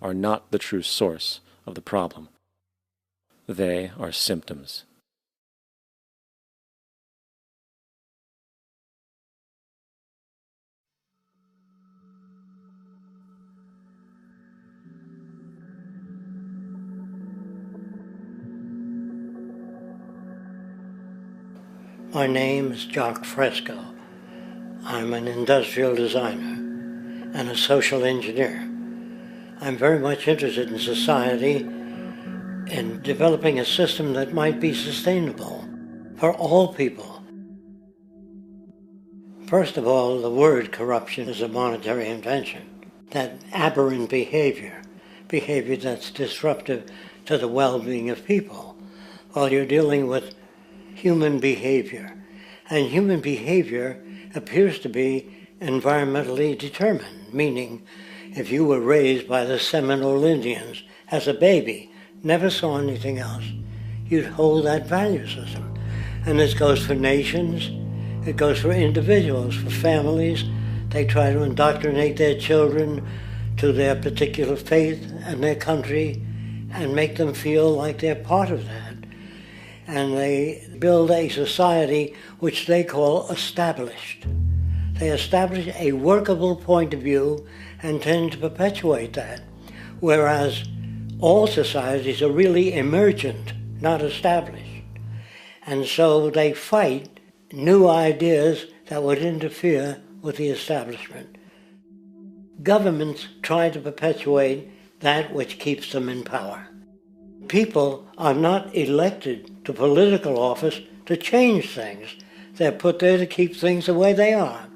are not the true source of the problem. They are symptoms. My name is Jock Fresco. I'm an industrial designer and a social engineer. I'm very much interested in society and developing a system that might be sustainable for all people. First of all, the word corruption is a monetary invention. That aberrant behavior that's disruptive to the well-being of people, while you're dealing with human behavior. And human behavior appears to be environmentally determined, meaning if you were raised by the Seminole Indians as a baby, never saw anything else, you'd hold that value system. And this goes for nations, it goes for individuals, for families. They try to indoctrinate their children to their particular faith and their country and make them feel like they're part of that. And they build a society which they call established. They establish a workable point of view and tend to perpetuate that, whereas all societies are really emergent, not established. And so they fight new ideas that would interfere with the establishment. Governments try to perpetuate that which keeps them in power. People are not elected to political office to change things. They're put there to keep things the way they are.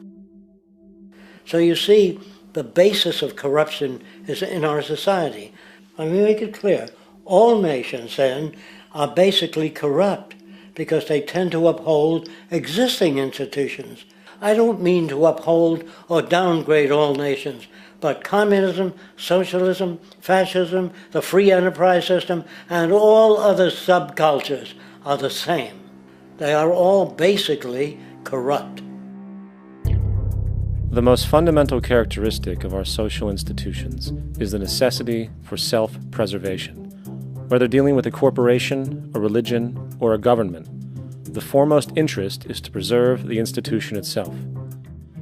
So you see, the basis of corruption is in our society. Let me make it clear. All nations, then, are basically corrupt because they tend to uphold existing institutions. I don't mean to uphold or downgrade all nations, but communism, socialism, fascism, the free enterprise system, and all other subcultures are the same. They are all basically corrupt. The most fundamental characteristic of our social institutions is the necessity for self-preservation. Whether dealing with a corporation, a religion, or a government, the foremost interest is to preserve the institution itself.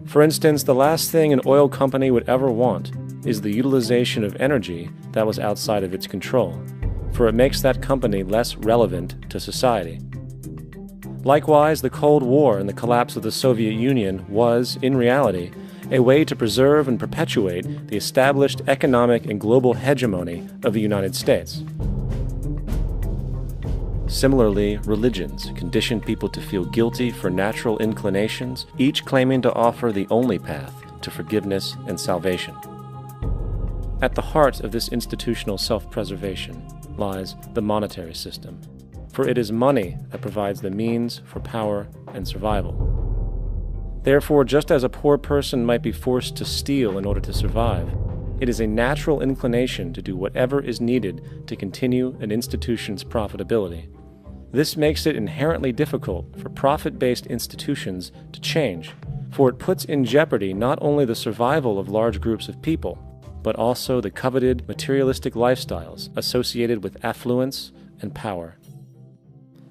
For instance, the last thing an oil company would ever want is the utilization of energy that was outside of its control, for it makes that company less relevant to society. Likewise, the Cold War and the collapse of the Soviet Union was, in reality, a way to preserve and perpetuate the established economic and global hegemony of the United States. Similarly, religions condition people to feel guilty for natural inclinations, each claiming to offer the only path to forgiveness and salvation. At the heart of this institutional self-preservation lies the monetary system, for it is money that provides the means for power and survival. Therefore, just as a poor person might be forced to steal in order to survive, it is a natural inclination to do whatever is needed to continue an institution's profitability. This makes it inherently difficult for profit-based institutions to change, for it puts in jeopardy not only the survival of large groups of people, but also the coveted materialistic lifestyles associated with affluence and power.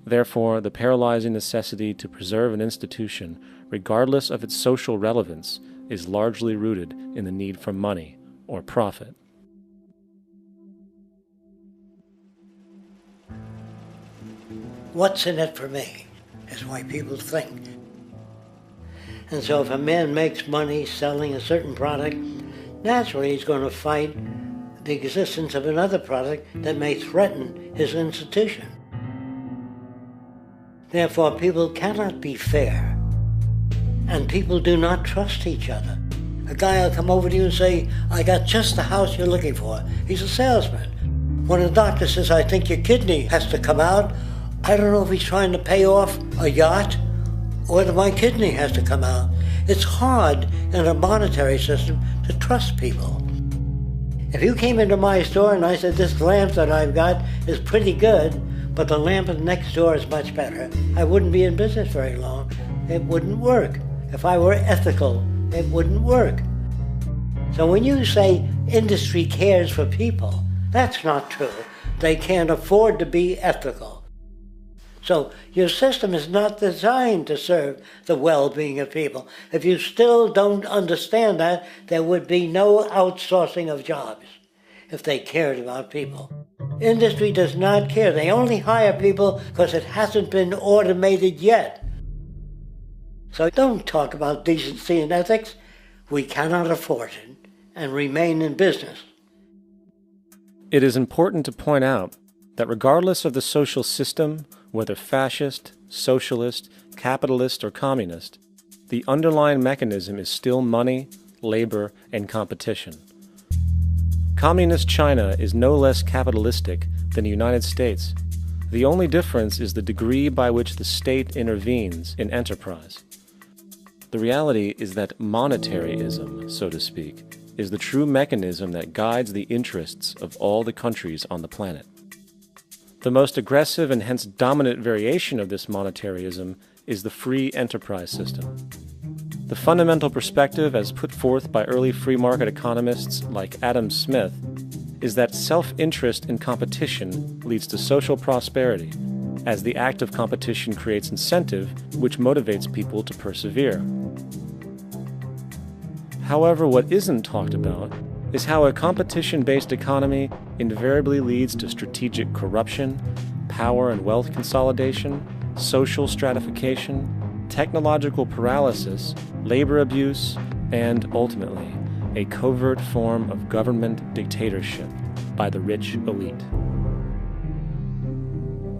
Therefore, the paralyzing necessity to preserve an institution, regardless of its social relevance, is largely rooted in the need for money or profit. What's in it for me is why people think. And so if a man makes money selling a certain product, naturally he's going to fight the existence of another product that may threaten his institution. Therefore, people cannot be fair, and people do not trust each other. A guy will come over to you and say, I got just the house you're looking for. He's a salesman. When a doctor says, I think your kidney has to come out, I don't know if he's trying to pay off a yacht or whether my kidney has to come out. It's hard in a monetary system to trust people. If you came into my store and I said, this lamp that I've got is pretty good, but the lamp next door is much better, I wouldn't be in business very long. It wouldn't work. If I were ethical, it wouldn't work. So when you say industry cares for people, that's not true. They can't afford to be ethical. So your system is not designed to serve the well-being of people. If you still don't understand that, there would be no outsourcing of jobs if they cared about people. Industry does not care. They only hire people because it hasn't been automated yet. So don't talk about decency and ethics. We cannot afford it and remain in business. It is important to point out that regardless of the social system, whether fascist, socialist, capitalist, or communist, the underlying mechanism is still money, labor, and competition. Communist China is no less capitalistic than the United States. The only difference is the degree by which the state intervenes in enterprise. The reality is that monetaryism, so to speak, is the true mechanism that guides the interests of all the countries on the planet. The most aggressive and hence dominant variation of this monetaryism is the free enterprise system. The fundamental perspective, as put forth by early free market economists like Adam Smith, is that self-interest in competition leads to social prosperity, as the act of competition creates incentive, which motivates people to persevere. However, what isn't talked about is how a competition-based economy invariably leads to strategic corruption, power and wealth consolidation, social stratification, technological paralysis, labor abuse, and, ultimately, a covert form of government dictatorship by the rich elite.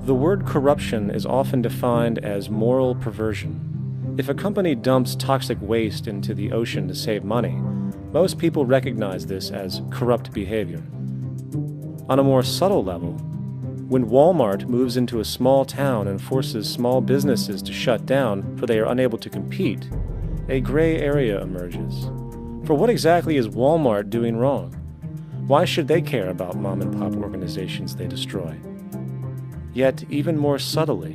The word corruption is often defined as moral perversion. If a company dumps toxic waste into the ocean to save money, most people recognize this as corrupt behavior. On a more subtle level, when Walmart moves into a small town and forces small businesses to shut down for they are unable to compete, a gray area emerges. For what exactly is Walmart doing wrong? Why should they care about mom-and-pop organizations they destroy? Yet, even more subtly,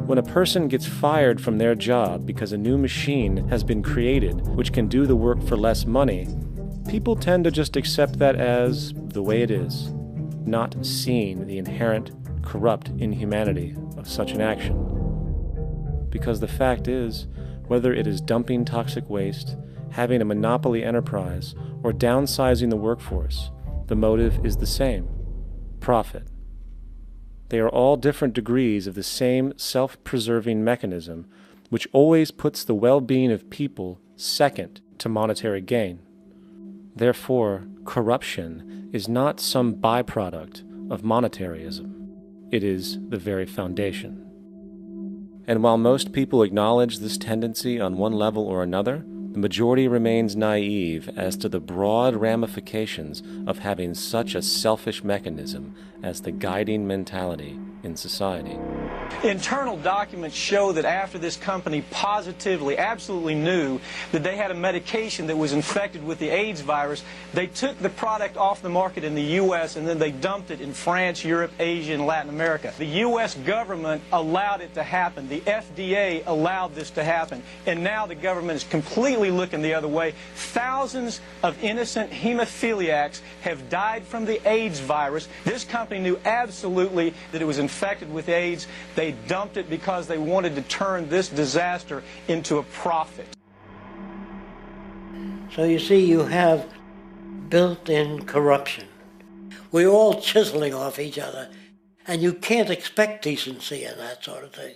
when a person gets fired from their job because a new machine has been created which can do the work for less money, people tend to just accept that as the way it is, not seeing the inherent corrupt inhumanity of such an action. Because the fact is, whether it is dumping toxic waste, having a monopoly enterprise, or downsizing the workforce, the motive is the same: profit. They are all different degrees of the same self-preserving mechanism, which always puts the well-being of people second to monetary gain. Therefore, corruption is not some byproduct of monetaryism. It is the very foundation. And while most people acknowledge this tendency on one level or another, the majority remains naive as to the broad ramifications of having such a selfish mechanism as the guiding mentality in society. Internal documents show that after this company positively, absolutely knew that they had a medication that was infected with the AIDS virus, they took the product off the market in the U.S. and then they dumped it in France, Europe, Asia, and Latin America. The U.S. government allowed it to happen. The FDA allowed this to happen. And now the government is completely looking the other way. Thousands of innocent hemophiliacs have died from the AIDS virus. This company knew absolutely that it was infected with AIDS. They dumped it because they wanted to turn this disaster into a profit. So you see, you have built-in corruption. We're all chiseling off each other, and you can't expect decency and that sort of thing.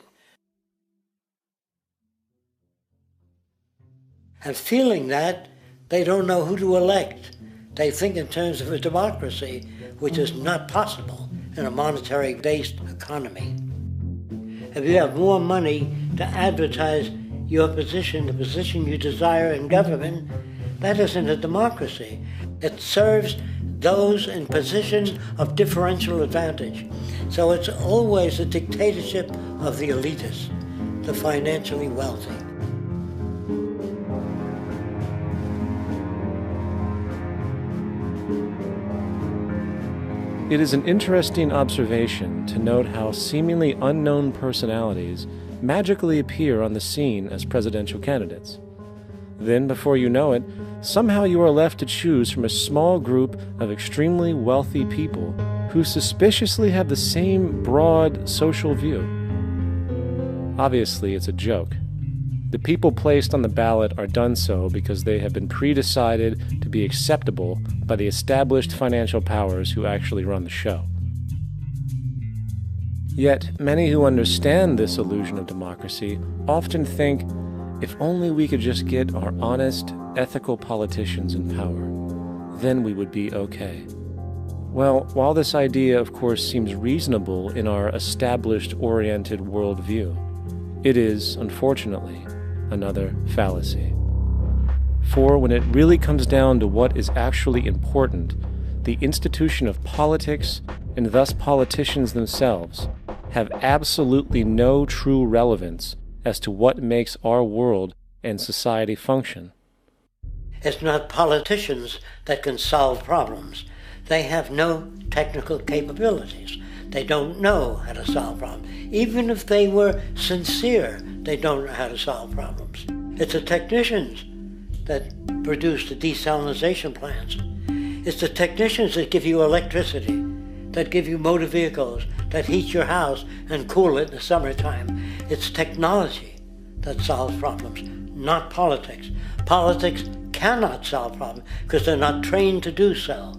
And feeling that, they don't know who to elect. They think in terms of a democracy, which is not possible in a monetary-based economy. If you have more money to advertise your position, the position you desire in government, that isn't a democracy. It serves those in positions of differential advantage. So it's always a dictatorship of the elitists, the financially wealthy. It is an interesting observation to note how seemingly unknown personalities magically appear on the scene as presidential candidates. Then, before you know it, somehow you are left to choose from a small group of extremely wealthy people who suspiciously have the same broad social view. Obviously, it's a joke. The people placed on the ballot are done so because they have been pre-decided to be acceptable by the established financial powers who actually run the show. Yet, many who understand this illusion of democracy often think, if only we could just get our honest, ethical politicians in power, then we would be okay. Well, while this idea, of course, seems reasonable in our established-oriented worldview, it is, unfortunately, another fallacy. For when it really comes down to what is actually important, the institution of politics, and thus politicians themselves, have absolutely no true relevance as to what makes our world and society function. It's not politicians that can solve problems. They have no technical capabilities. They don't know how to solve problems. Even if they were sincere, they don't know how to solve problems. It's the technicians that produce the desalination plants. It's the technicians that give you electricity, that give you motor vehicles, that heat your house and cool it in the summertime. It's technology that solves problems, not politics. Politics cannot solve problems because they're not trained to do so.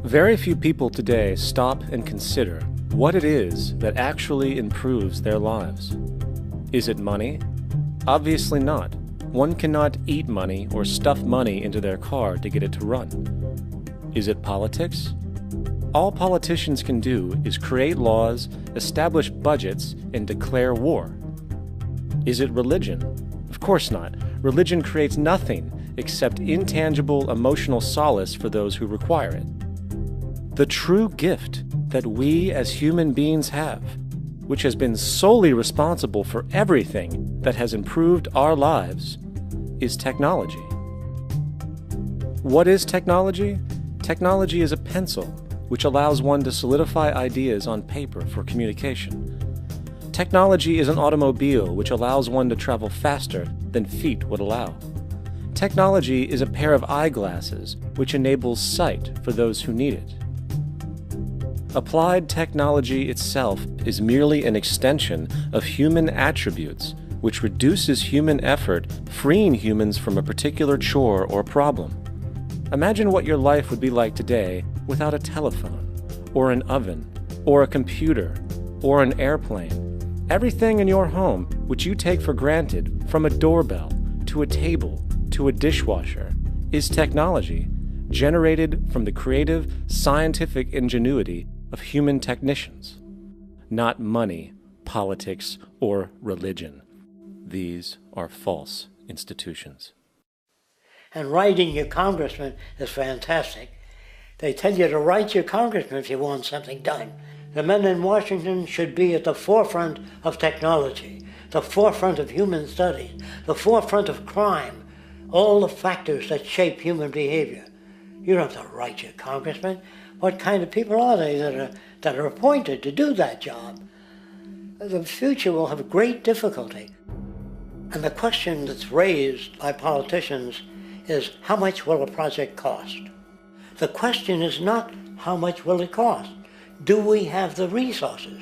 Very few people today stop and consider what it is that actually improves their lives. Is it money? Obviously not. One cannot eat money or stuff money into their car to get it to run. Is it politics? All politicians can do is create laws, establish budgets, and declare war. Is it religion? Of course not. Religion creates nothing except intangible emotional solace for those who require it. The true gift that we as human beings have, which has been solely responsible for everything that has improved our lives, is technology. What is technology? Technology is a pencil, which allows one to solidify ideas on paper for communication. Technology is an automobile, which allows one to travel faster than feet would allow. Technology is a pair of eyeglasses, which enables sight for those who need it. Applied technology itself is merely an extension of human attributes, which reduces human effort, freeing humans from a particular chore or problem. Imagine what your life would be like today without a telephone, or an oven, or a computer, or an airplane. Everything in your home, which you take for granted, from a doorbell, to a table, to a dishwasher, is technology, generated from the creative, scientific ingenuity of human technicians. Not money, politics, or religion. These are false institutions. And writing your congressman is fantastic. They tell you to write your congressman if you want something done. The men in Washington should be at the forefront of technology, the forefront of human studies, the forefront of crime, all the factors that shape human behavior. You don't have to write your congressman. What kind of people are they that are appointed to do that job? The future will have great difficulty. And the question that's raised by politicians is, how much will a project cost? The question is not, how much will it cost? Do we have the resources?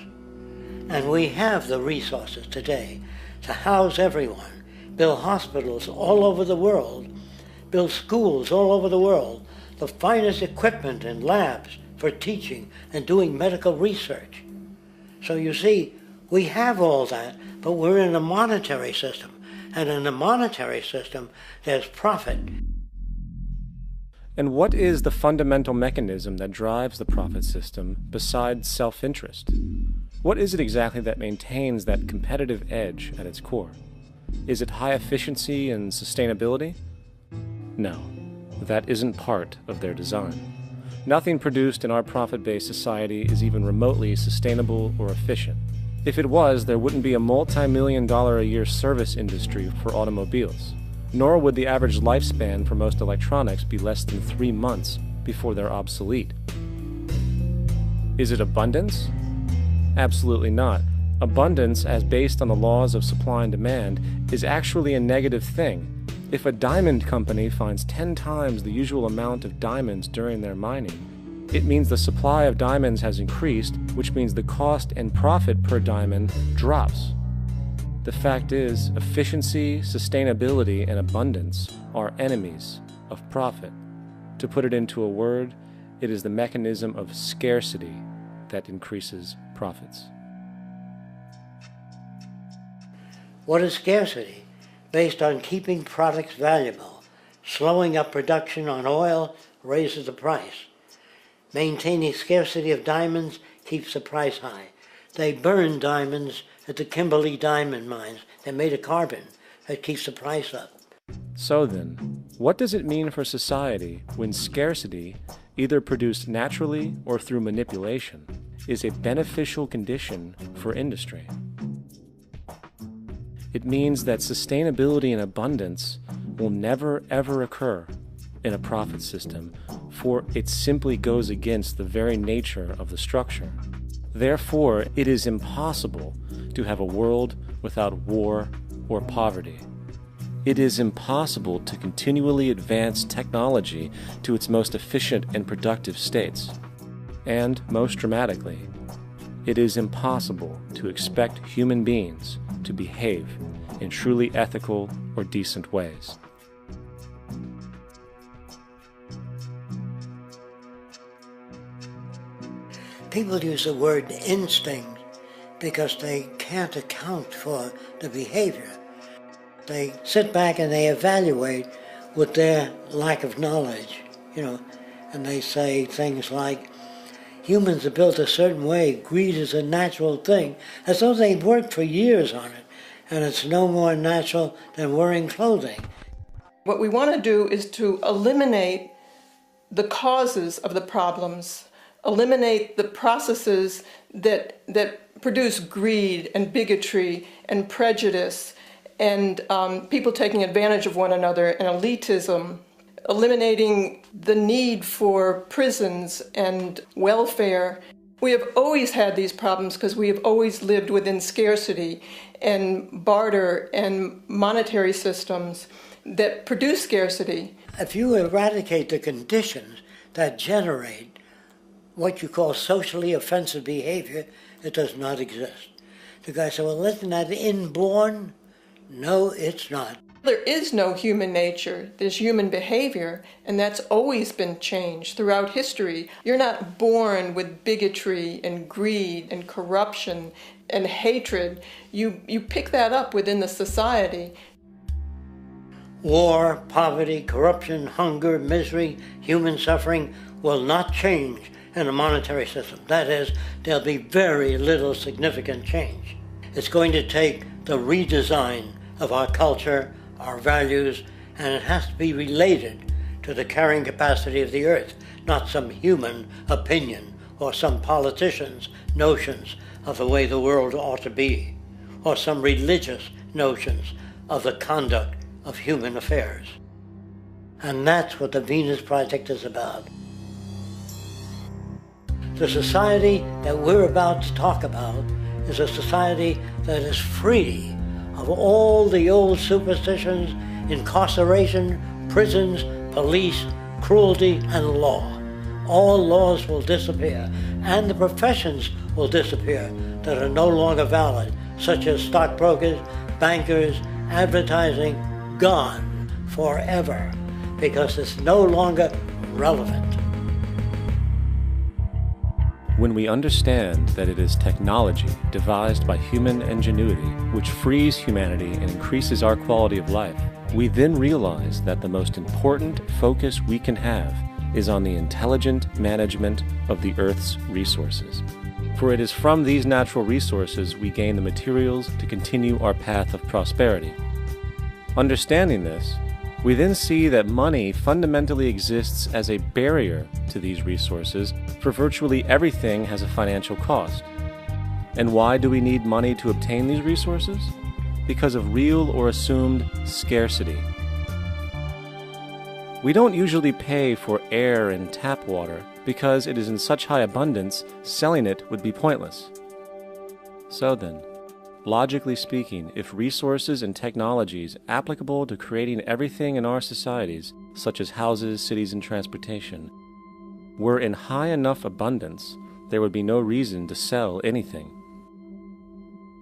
And we have the resources today to house everyone, build hospitals all over the world, build schools all over the world, the finest equipment and labs for teaching and doing medical research. So you see, we have all that, but we're in a monetary system. And in a monetary system, there's profit. And what is the fundamental mechanism that drives the profit system besides self-interest? What is it exactly that maintains that competitive edge at its core? Is it high efficiency and sustainability? No. That isn't part of their design. Nothing produced in our profit-based society is even remotely sustainable or efficient. If it was, there wouldn't be a multi-million-dollar-a-year service industry for automobiles, nor would the average lifespan for most electronics be less than 3 months before they're obsolete. Is it abundance? Absolutely not. Abundance, as based on the laws of supply and demand, is actually a negative thing. If a diamond company finds 10 times the usual amount of diamonds during their mining, it means the supply of diamonds has increased, which means the cost and profit per diamond drops. The fact is, efficiency, sustainability, and abundance are enemies of profit. To put it into a word, it is the mechanism of scarcity that increases profits. What is scarcity? Based on keeping products valuable. Slowing up production on oil raises the price. Maintaining scarcity of diamonds keeps the price high. They burn diamonds at the Kimberley diamond mines. They're made of carbon. That keeps the price up. So then, what does it mean for society when scarcity, either produced naturally or through manipulation, is a beneficial condition for industry? It means that sustainability and abundance will never ever occur in a profit system, for it simply goes against the very nature of the structure. Therefore, it is impossible to have a world without war or poverty. It is impossible to continually advance technology to its most efficient and productive states. And, most dramatically, it is impossible to expect human beings to behave in truly ethical or decent ways. People use the word instinct because they can't account for the behavior. They sit back and they evaluate with their lack of knowledge, and they say things like, humans are built a certain way, greed is a natural thing, as though they've worked for years on it, and it's no more natural than wearing clothing. What we want to do is to eliminate the causes of the problems, eliminate the processes that produce greed and bigotry and prejudice and people taking advantage of one another and elitism, eliminating the need for prisons and welfare. We have always had these problems because we have always lived within scarcity and barter and monetary systems that produce scarcity. If you eradicate the conditions that generate what you call socially offensive behavior, it does not exist. The guy said, well, isn't that inborn? No, it's not. There is no human nature. There's human behavior, and that's always been changed throughout history. You're not born with bigotry and greed and corruption and hatred. You pick that up within the society. War, poverty, corruption, hunger, misery, human suffering will not change in a monetary system. That is, there'll be very little significant change. It's going to take the redesign of our culture, our values, and it has to be related to the carrying capacity of the earth, not some human opinion or some politician's notions of the way the world ought to be, or some religious notions of the conduct of human affairs. And that's what the Venus Project is about. The society that we're about to talk about is a society that is free of all the old superstitions, incarceration, prisons, police, cruelty, and law. All laws will disappear, and the professions will disappear that are no longer valid, such as stockbrokers, bankers, advertising, gone forever, because it's no longer relevant. When we understand that it is technology devised by human ingenuity which frees humanity and increases our quality of life, we then realize that the most important focus we can have is on the intelligent management of the Earth's resources. For it is from these natural resources we gain the materials to continue our path of prosperity. Understanding this, we then see that money fundamentally exists as a barrier to these resources, for virtually everything has a financial cost. And why do we need money to obtain these resources? Because of real or assumed scarcity. We don't usually pay for air and tap water because it is in such high abundance, selling it would be pointless. So then, Logically speaking, if resources and technologies applicable to creating everything in our societies, such as houses, cities, and transportation, were in high enough abundance, there would be no reason to sell anything.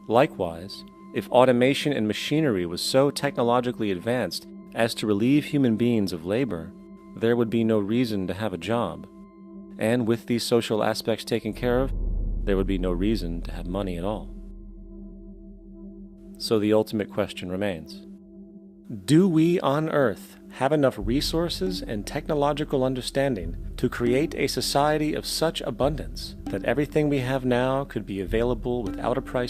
Likewise, if automation and machinery was so technologically advanced as to relieve human beings of labor, there would be no reason to have a job. And with these social aspects taken care of, there would be no reason to have money at all. So the ultimate question remains: do we on Earth have enough resources and technological understanding to create a society of such abundance that everything we have now could be available without a price